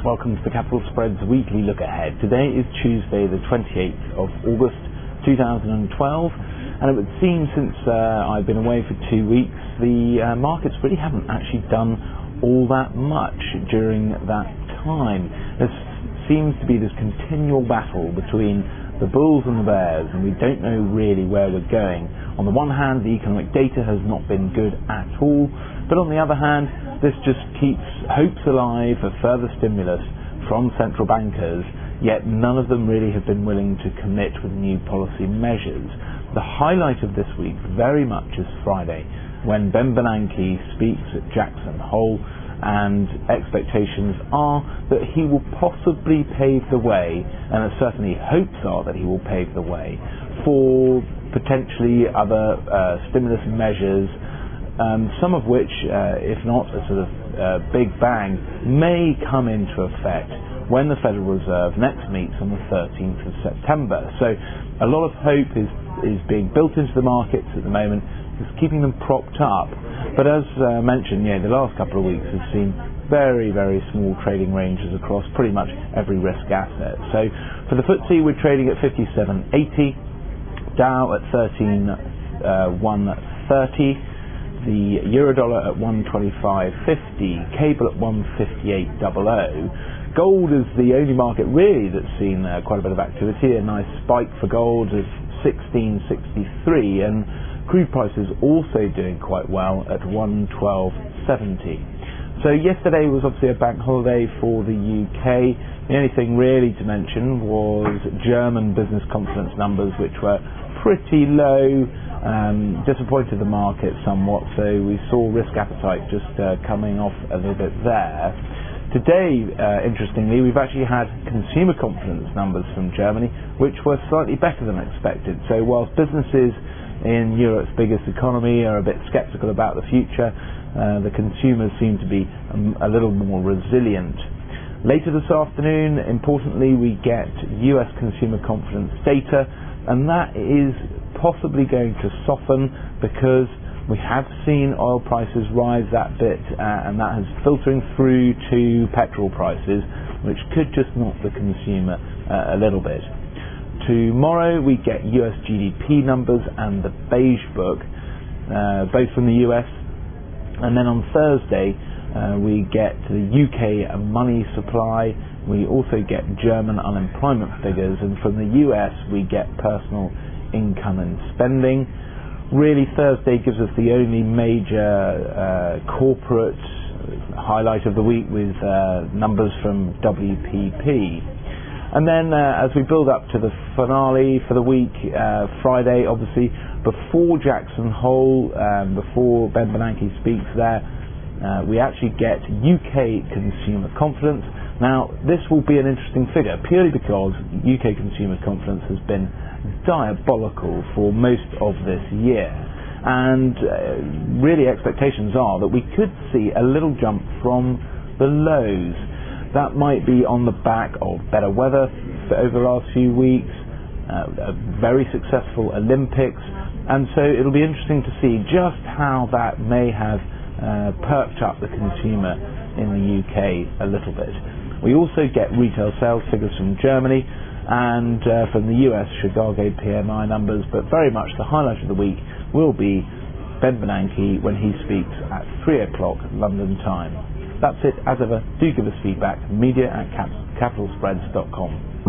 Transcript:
Welcome to the Capital Spreads Weekly Look Ahead. Today is Tuesday the 28th of August 2012, and it would seem since I've been away for 2 weeks the markets really haven't actually done all that much during that time. There seems to be this continual battle between the bulls and the bears, and we don't know really where we're going. On the one hand, the economic data has not been good at all, but on the other hand, this just keeps hopes alive for further stimulus from central bankers, yet none of them really have been willing to commit with new policy measures. The highlight of this week very much is Friday, when Ben Bernanke speaks at Jackson Hole, and expectations are that he will possibly pave the way, and certainly hopes are that he will pave the way, for potentially other stimulus measures, some of which, if not a sort of big bang, may come into effect when the Federal Reserve next meets on the 13th of September. So a lot of hope is being built into the markets at the moment, is keeping them propped up. But as mentioned, the last couple of weeks have seen very, very small trading ranges across pretty much every risk asset. So for the FTSE, we're trading at 57.80, Dow at 13,130, the Eurodollar at 125.50, cable at 158.00. Gold is the only market really that's seen quite a bit of activity, a nice spike for gold of 1663, and crude prices also doing quite well at 112.70. So yesterday was obviously a bank holiday for the UK. The only thing really to mention was German business confidence numbers, which were pretty low, disappointed the market somewhat, so we saw risk appetite just coming off a little bit there. Today, interestingly, we've actually had consumer confidence numbers from Germany, which were slightly better than expected. So whilst businesses in Europe's biggest economy are a bit sceptical about the future, the consumers seem to be a little more resilient. Later this afternoon, importantly, we get US consumer confidence data, and that is possibly going to soften because we have seen oil prices rise that bit, and that is filtering through to petrol prices, which could just knock the consumer a little bit. Tomorrow we get US GDP numbers and the Beige Book, both from the US, and then on Thursday we get the UK money supply. We also get German unemployment figures, and from the US we get personal income and spending. Really, Thursday gives us the only major corporate highlight of the week with numbers from WPP. And then as we build up to the finale for the week, Friday, obviously, before Jackson Hole, before Ben Bernanke speaks there, we actually get UK consumer confidence. Now, this will be an interesting figure, purely because UK consumer confidence has been diabolical for most of this year. And really, expectations are that we could see a little jump from the lows. That might be on the back of better weather over the last few weeks, a very successful Olympics, and so it'll be interesting to see just how that may have perked up the consumer in the UK a little bit. We also get retail sales figures from Germany and from the US Chicago PMI numbers, but very much the highlight of the week will be Ben Bernanke when he speaks at 3 o'clock London time. That's it. As ever, do give us feedback, media@capitalspreads.com.